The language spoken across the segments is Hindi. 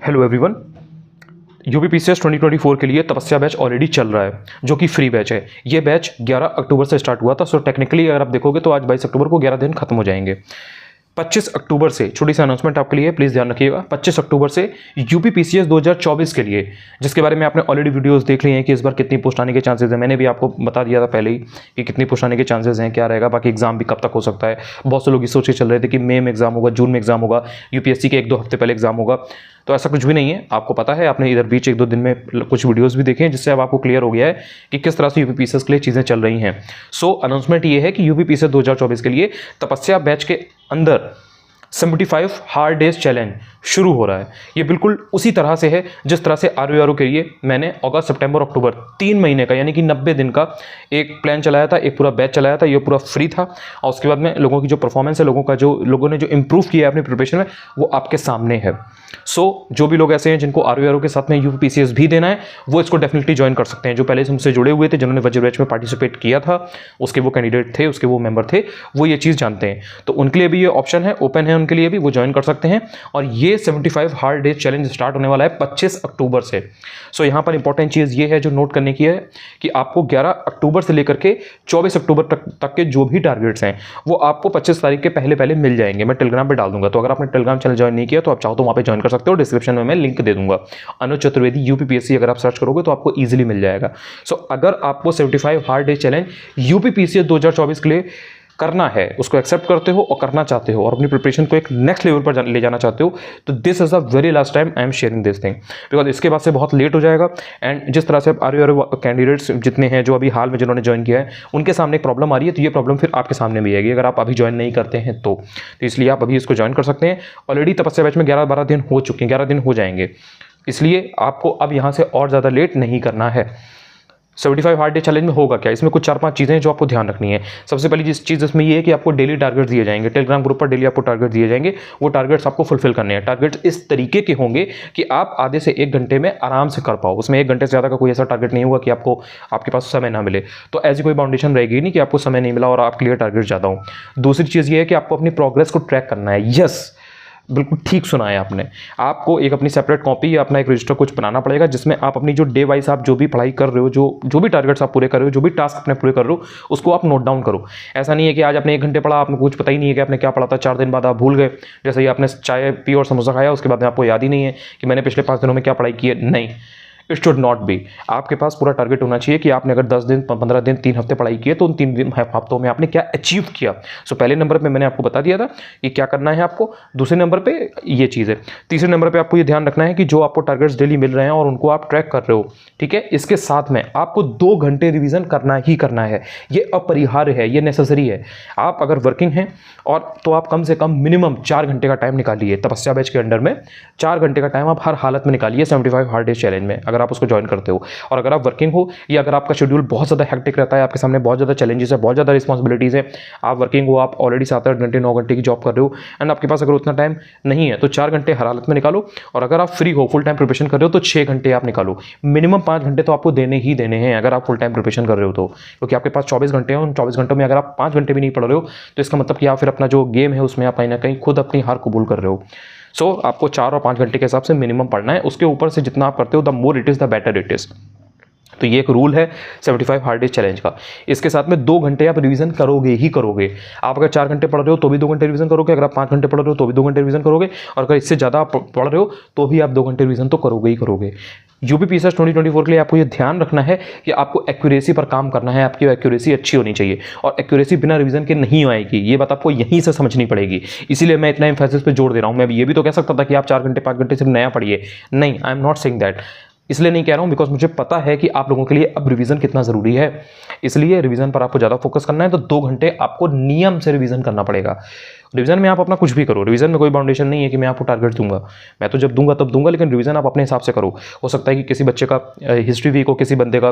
Hello everyone. यूपीपीसीएस 2024 के लिए तपस्या बैच ऑलरेडी चल रहा है जो कि फ्री बैच है। ये बैच 11 अक्टूबर से स्टार्ट हुआ था। सो टेक्निकली अगर आप देखोगे तो आज 22 अक्टूबर को 11 दिन खत्म हो जाएंगे। 25 अक्टूबर से छोटी सी अनाउंसमेंट आपके लिए, प्लीज़ ध्यान रखिएगा। 25 अक्टूबर से यूपीपीसीएस 2024 के लिए, जिसके बारे में आपने ऑलरेडी वीडियोस देख ली हैं कि इस बार कितनी पोस्ट आने के चांसेस हैं। मैंने भी आपको बता दिया था पहले ही कि कितनी पोस्ट आने के चांसेस हैं, क्या रहेगा, बाकी एग्जाम भी कब तक हो सकता है। बहुत से लोग ये सोच के चल रहे थे कि मई में एग्जाम होगा, जून में एग्जाम होगा, यूपीएससी के 1-2 हफ्ते पहले एग्जाम होगा। तो ऐसा कुछ भी नहीं है, आपको पता है। आपने इधर बीच 1-2 दिन में कुछ वीडियोस भी देखे हैं जिससे अब आपको क्लियर हो गया है कि किस तरह से यूपीपीसीएस के लिए चीज़ें चल रही हैं। सो अनाउंसमेंट ये है कि यूपीपीसीएस 2024 के लिए तपस्या बैच के अंदर 75 हार्ड डेज चैलेंज शुरू हो रहा है। ये बिल्कुल उसी तरह से है जिस तरह से आरओ के लिए मैंने अगस्त, सितंबर, अक्टूबर 3 महीने का यानी कि 90 दिन का एक प्लान चलाया था, एक पूरा बैच चलाया था। ये पूरा फ्री था और उसके बाद में लोगों की जो परफॉर्मेंस है, लोगों ने जो इंप्रूव किया है अपनी प्रिपरेशन में, वो आपके सामने है। सो जो भी लोग ऐसे हैं जिनको आरओ के साथ में यूपीपीसीएस भी देना है, वो इसको डेफिनेटली ज्वाइन कर सकते हैं। जो पहले से मुझसे जुड़े हुए थे, जिन्होंने वज्र बैच में पार्टिसिपेट किया था, उसके वो कैंडिडेट थे, उसके वो मेंबर थे, वो ये चीज़ जानते हैं। तो उनके लिए भी ये ऑप्शन है, ओपन है उनके लिए भी, वो ज्वाइन कर सकते हैं। और ये 75 हार्ड डेज चैलेंज स्टार्ट होने वाला है 25 अक्टूबर से। सो यहाँ पर इंपॉर्टेंट चीज़ ये है जो नोट करने की है कि आपको 11 अक्टूबर से लेकर के 24 अक्टूबर तक के जो भी टारगेट्स हैं वो आपको 25 तारीख के पहले मिल जाएंगे। मैं टेलीग्राम पे डाल दूंगा, तो अगर आपने टेलीग्राम चैनल ज्वाइन नहीं किया तो आप चाहो तो वहाँ पे ज्वाइन कर सकते हो। डिस्क्रिप्शन में मैं लिंक दे दूंगा। अनुज चतुर्वेदी यूपीपीएससी अगर आप सर्च करोगे तो आपको ईजिली मिल जाएगा। सो अगर आपको 75 हार्ड डेज चैलेंज यूपीपीसीएस 2024 के लिए करना है, उसको एक्सेप्ट करते हो और करना चाहते हो और अपनी प्रिपरेशन को एक नेक्स्ट लेवल पर ले जाना चाहते हो, तो this is the very last time I am sharing this thing, because इसके बाद से बहुत लेट हो जाएगा। एंड जिस तरह से आप आरओ कैंडिडेट्स जितने हैं जो अभी हाल में जिन्होंने ज्वाइन किया है, उनके सामने एक प्रॉब्लम आ रही है, तो ये प्रॉब्लम फिर आपके सामने भी आएगी अगर आप अभी ज्वाइन नहीं करते हैं तो इसलिए आप अभी इसको ज्वाइन कर सकते हैं। ऑलरेडी तपस्या बैच में 11-12 दिन हो चुके हैं, 11 दिन हो जाएंगे, इसलिए आपको अब यहाँ से और ज़्यादा लेट नहीं करना है। 75 हार्ड डे चैलेंज में होगा क्या, इसमें कुछ 4-5 चीज़ें हैं जो आपको ध्यान रखनी है। सबसे पहली चीज़ इसमें ये है कि आपको डेली टारगेट्स दिए जाएंगे। टेलीग्राम ग्रुप पर डेली आपको टारगेट दिए जाएंगे, वो टारगेट्स आपको फुलफिल करने हैं। टारगेट्स इस तरीके के होंगे कि आप आधे से 1 घंटे में आराम से कर पाओ। उसमें 1 घंटे से ज़्यादा का कोई ऐसा टारगेट नहीं होगा कि आपके पास समय ना मिले, तो ऐसी कोई बाउंडेशन रहेगी नहीं कि आपको समय नहीं मिला और आपके लिए टारगेट ज़्यादा हो। दूसरी चीज़ ये है कि आपको अपनी प्रोग्रेस को ट्रैक करना है। यस, बिल्कुल ठीक सुना है आपने। आपको एक अपनी सेपरेट कॉपी या अपना एक रजिस्टर कुछ बनाना पड़ेगा जिसमें आप अपनी जो डे वाइज आप जो भी पढ़ाई कर रहे हो, जो भी टारगेट्स आप पूरे कर रहे हो, जो भी टास्क अपने पूरे कर रहे हो, उसको आप नोट डाउन करो। ऐसा नहीं है कि आज आपने 1 घंटे पढ़ा, आपको कुछ पता ही नहीं है कि आपने क्या पढ़ा था, 4 दिन बाद आप भूल गए। जैसे ही आपने चाय पी और समोसा खाया, उसके बाद में आपको याद ही नहीं है कि मैंने पिछले 5 दिनों में क्या पढ़ाई की है। नहीं, इट शुड नॉट बी। आपके पास पूरा टारगेट होना चाहिए कि आपने अगर 10 दिन, 15 दिन, 3 हफ्ते पढ़ाई की है तो उन 3 हफ्तों में आपने क्या अचीव किया। सो पहले नंबर पे मैंने आपको बता दिया था कि क्या करना है आपको। दूसरे नंबर पे ये चीज़ है। तीसरे नंबर पे आपको ये ध्यान रखना है कि जो आपको टारगेट्स डेली मिल रहे हैं और उनको आप ट्रैक कर रहे हो, ठीक है, इसके साथ में आपको 2 घंटे रिविजन करना ही करना है। ये अपरिहार्य है, ये नेसेसरी है। आप अगर वर्किंग हैं और तो आप कम से कम मिनिमम 4 घंटे का टाइम निकालिए। तपस्या बैच के अंडर में 4 घंटे का टाइम आप हर हालत में निकालिए 75 हार्ड डेज चैलेंज में, अगर आप उसको ज्वाइन करते हो। और अगर आप वर्किंग हो या अगर आपका शेड्यूल बहुत ज़्यादा हेक्टिक रहता है, आपके सामने बहुत ज़्यादा चैलेंजेस है, बहुत ज़्यादा रिस्पॉन्सिबिलिटीज़ है, आप वर्किंग हो, आप ऑलरेडी 7-8 घंटे 9 घंटे की जॉब कर रहे हो एंड आपके पास अगर उतना टाइम नहीं है तो 4 घंटे हर हालत में निकालो। और अगर आप फ्री हो, फुल टाइम प्रिपरेशन कर रहे हो तो 6 घंटे आप निकालो। मिनिमम 5 घंटे तो आपको देने ही देने हैं अगर आप फुल टाइम प्रिपरेशन कर रहे हो तो, क्योंकि आपके पास 24 घंटे हैं। उन 24 घंटों में अगर आप 5 घंटे भी नहीं पढ़ रहे हो तो इसका मतलब कि आप फिर अपना जो गेम है उसमें आप कहीं ना कहीं खुद अपनी हार कबूल कर रहे हो। सो आपको 4 और 5 घंटे के हिसाब से मिनिमम पढ़ना है। उसके ऊपर से जितना आप करते हो, the more it is the better it is. तो ये एक रूल है 75 हार्ड डेज चैलेंज का। इसके साथ में 2 घंटे आप रिवीजन करोगे ही करोगे। आप अगर 4 घंटे पढ़ रहे हो तो भी 2 घंटे रिवीजन करोगे, अगर आप 5 घंटे पढ़ रहे हो तो भी 2 घंटे रिवीजन करोगे, और अगर इससे ज़्यादा आप पढ़ रहे हो तो भी आप 2 घंटे रिवीजन तो करोगे ही करोगे। यूपीपीसीएस 2024 के लिए आपको ये ध्यान रखना है कि आपको एक्यूरेसी पर काम करना है। आपकी एक्यूरेसी अच्छी होनी चाहिए और एक्यूरेसी बिना रिवीजन के नहीं आएगी। ये बात आपको यहीं से समझनी पड़ेगी, इसीलिए मैं इतना एम्फेसिस पे जोड़ दे रहा हूँ। मैं ये भी तो कह सकता था कि आप 4 घंटे 5 घंटे सिर्फ नया पढ़िए, नहीं, I am not saying that. इसलिए नहीं कह रहा हूँ बिकॉज मुझे पता है कि आप लोगों के लिए अब रिवीजन कितना ज़रूरी है, इसलिए रिवीजन पर आपको ज़्यादा फोकस करना है। तो 2 घंटे आपको नियम से रिवीजन करना पड़ेगा। रिवीजन में आप अपना कुछ भी करो, रिवीजन में कोई बाउंडेशन नहीं है कि मैं आपको टारगेट दूंगा, मैं तो जब दूंगा तब दूंगा, लेकिन रिवीजन आप अपने हिसाब से करो। हो सकता है कि किसी बच्चे का हिस्ट्री वीक हो, किसी बंदे का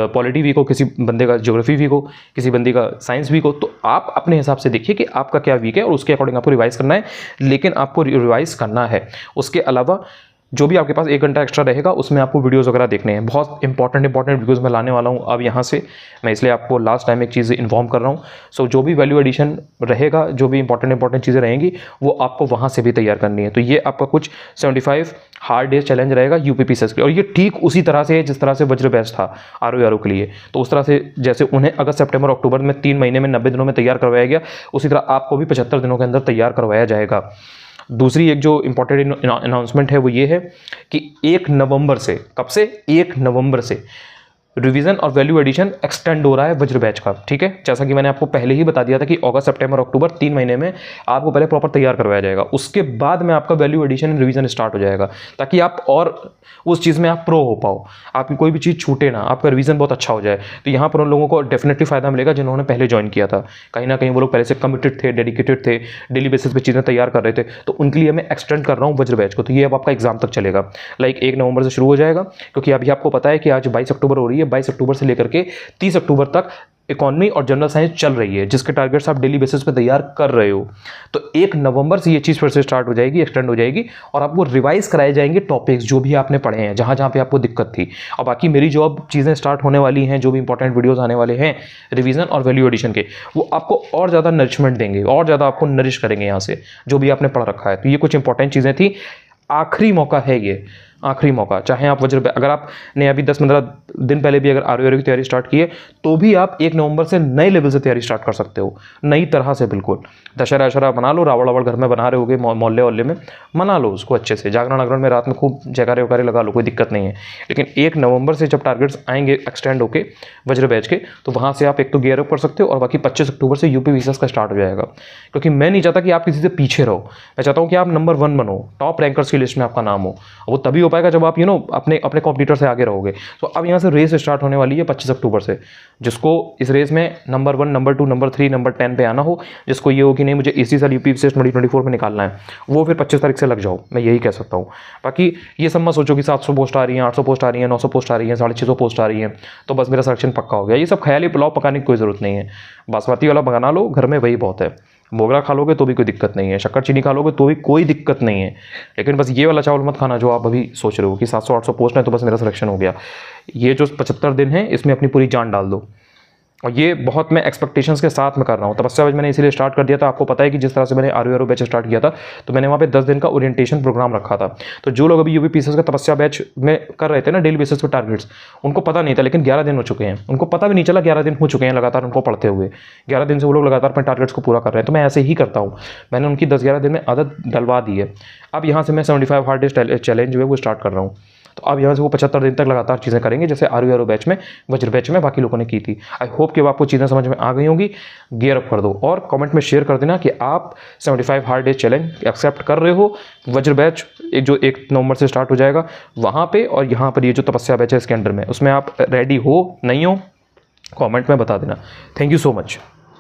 पॉलिटी वीक हो, किसी बंदे का ज्योग्राफी वीक हो, किसी बंदे का साइंस वीक हो, तो आप अपने हिसाब से देखिए कि आपका क्या वीक है और उसके अकॉर्डिंग आपको रिवाइज करना है। लेकिन आपको रिवाइज करना है, उसके अलावा जो भी आपके पास 1 घंटा एक्स्ट्रा रहेगा उसमें आपको वीडियोस वगैरह देखने हैं। बहुत इंपॉर्टेंट वीडियोस मैं लाने वाला हूँ अब यहाँ से, मैं इसलिए आपको लास्ट टाइम एक चीज़ इन्फॉर्म कर रहा हूँ। सो जो भी वैल्यू एडिशन रहेगा, जो भी इंपॉर्टेंट चीज़ें रहेंगी वो आपको वहाँ से भी तैयार करनी है। तो ये आपका कुछ 75 हार्ड डेज चैलेंज रहेगा यूपीपीसीएस के लिए, और ये ठीक उसी तरह से है जिस तरह से वज्र बैच था आरओ के लिए। तो उस तरह से जैसे उन्हें अगस्त सितंबर अक्टूबर में 3 महीने में 90 दिनों में तैयार करवाया गया, उसी तरह आपको भी 75 दिनों के अंदर तैयार करवाया जाएगा। दूसरी एक जो इंपॉर्टेंट अनाउंसमेंट है वो ये है कि 1 नवंबर से, कब से, 1 नवंबर से रिवीजन और वैल्यू एडिशन एक्सटेंड हो रहा है वज्र बैच का। ठीक है, जैसा कि मैंने आपको पहले ही बता दिया था कि अगस्त सितंबर अक्टूबर 3 महीने में आपको पहले प्रॉपर तैयार करवाया जाएगा, उसके बाद में आपका value addition and revision start हो जाएगा, ताकि आप और उस चीज़ में आप प्रो हो पाओ, आपकी कोई भी चीज़ छूटे ना, आपका रिवीजन बहुत अच्छा हो जाए। तो यहाँ पर उन लोगों को डेफिनेटली फायदा मिलेगा जिन्होंने पहले ज्वाइन किया था। कहीं ना कहीं वो लोग पहले से कमिटेड थे, डेडिकेटेड थे, डेली बेसिस पे चीज़ें तैयार कर रहे थे, तो उनके लिए मैं एक्सटेंड कर रहा हूँ वज्र बैच को। तो ये अब आपका एग्जाम तक चलेगा, लाइक 1 नवंबर से शुरू हो जाएगा, क्योंकि अभी आपको पता है कि आज 22 अक्टूबर हो रही है, 22 अक्टूबर से लेकर के 30 अक्टूबर तक इकोनॉमी और जनरल साइंस चल रही है, जिसके टारगेट्स आप डेली बेसिस पे तैयार कर रहे हो। तो 1 नवंबर से ये चीज़ फिर से स्टार्ट हो जाएगी, एक्सटेंड हो जाएगी, और आपको रिवाइज कराए जाएंगे टॉपिक्स जो भी आपने पढ़े हैं, जहाँ जहाँ पे आपको दिक्कत थी। और बाकी मेरी जो अब चीज़ें स्टार्ट होने वाली हैं, जो भी इंपॉर्टेंट वीडियोस आने वाले हैं रिवीजन और वैल्यू एडिशन के, वो आपको और ज़्यादा नरिशमेंट देंगे, और ज़्यादा आपको नरिश करेंगे यहाँ से जो भी आपने पढ़ रखा है। तो ये कुछ इंपॉर्टेंट चीज़ें थी, आखिरी मौका है ये, आखिरी मौका। चाहे आप वज्र, अगर आपने अभी 10-15 दिन पहले भी अगर आरओ की तैयारी स्टार्ट की है, तो भी आप 1 नवंबर से नए लेवल से तैयारी स्टार्ट कर सकते हो, नई तरह से। बिल्कुल दशहरा बना लो, रावण वावड़ घर में बना रहे होगे, मोहल्ले वल्ले में मना लो उसको अच्छे से, जागरण आगरण में रात में खूब जयकारे वकारे लगा लो, कोई दिक्कत नहीं है। लेकिन 1 नवंबर से जब टारगेट्स आएंगे एक्सटेंड होके वज्र बैच के, तो वहाँ से आप एक तो गियर अप कर सकते हो, और बाकी 25 अक्टूबर से यूपीपीसीएस का स्टार्ट हो जाएगा। क्योंकि मैं नहीं चाहता कि आप किसी से पीछे रहो, मैं चाहता हूँ कि आप नंबर 1 बनो, टॉप रैंकर्स की लिस्ट में आपका नाम हो। वो तभी हो पाएगा जब आप अपने कॉम्पिटिटर से आगे रहोगे। तो अब यहाँ से रेस स्टार्ट होने वाली है 25 अक्टूबर से। जिसको इस रेस में नंबर 1, नंबर 2, नंबर 3, नंबर 10 पे आना हो, जिसको ये हो कि नहीं मुझे इसी साल यूपीपीसीएस 2024 में निकालना है, वो फिर 25 तारीख से लग जाओ, मैं यही कह सकता हूँ। बाकी ये सब मत सोचो कि 700 पोस्ट आ रही हैं, 800 पोस्ट आ रही हैं, 900 पोस्ट आ रही हैं, 650 पोस्ट आ रही हैं, तो बस मेरा सिलेक्शन पक्का हो गया। ये सब ख्याली पुलाव पकाने की कोई ज़रूरत नहीं है। बासमती वाला बना लो घर में, वही बहुत है। मोगरा खा लोगे तो भी कोई दिक्कत नहीं है, शक्कर चीनी खा लोगे तो भी कोई दिक्कत नहीं है, लेकिन बस ये वाला चावल मत खाना जो आप अभी सोच रहे हो कि 700-800 पोस्ट है तो बस मेरा सिलेक्शन हो गया। ये जो 75 दिन है इसमें अपनी पूरी जान डाल दो, और ये बहुत मैं एक्सपेक्टेशंस के साथ में कर रहा हूँ। तपस्या बैच मैंने इसीलिए स्टार्ट कर दिया था, आपको पता है कि जिस तरह से मैंने आरओ बैच स्टार्ट किया था, तो मैंने वहाँ पे 10 दिन का ओरिएंटेशन प्रोग्राम रखा था। तो जो लोग अभी यूपीपीसीएस का तपस्या बैच में कर रहे थे ना डेली बेसिस पे टारगेट्स, उनको पता नहीं था, लेकिन 11 दिन हो चुके हैं, उनको पता भी नहीं चला 11 दिन हो चुके हैं लगातार उनको पढ़ते हुए। 11 दिन से वो लोग लगातार अपने टारगेट्स को पूरा कर रहे हैं। तो मैं ऐसे ही करता हूँ, मैंने उनकी 10-11 दिन में आदत डलवा दी है। अब यहाँ से मैं 75 हार्ड डेज चैलेंज जो है वो स्टार्ट कर रहा हूँ। तो अब यहाँ से वो 75 दिन तक लगातार चीज़ें करेंगे, जैसे आरओ बैच में, वज्र बैच में बाकी लोगों ने की थी। आई होप कि आपको चीज़ें समझ में आ गई होंगी। गियर अप कर दो, और कमेंट में शेयर कर देना कि आप 75 हार्ड डेज चैलेंज एक्सेप्ट कर रहे हो। वज्र बैच जो 1 नवंबर से स्टार्ट हो जाएगा वहाँ पे, और यहाँ पर ये जो तपस्या बैच है इसके अंडर में, उसमें आप रेडी हो नहीं हो, कॉमेंट में बता देना। Thank you so much.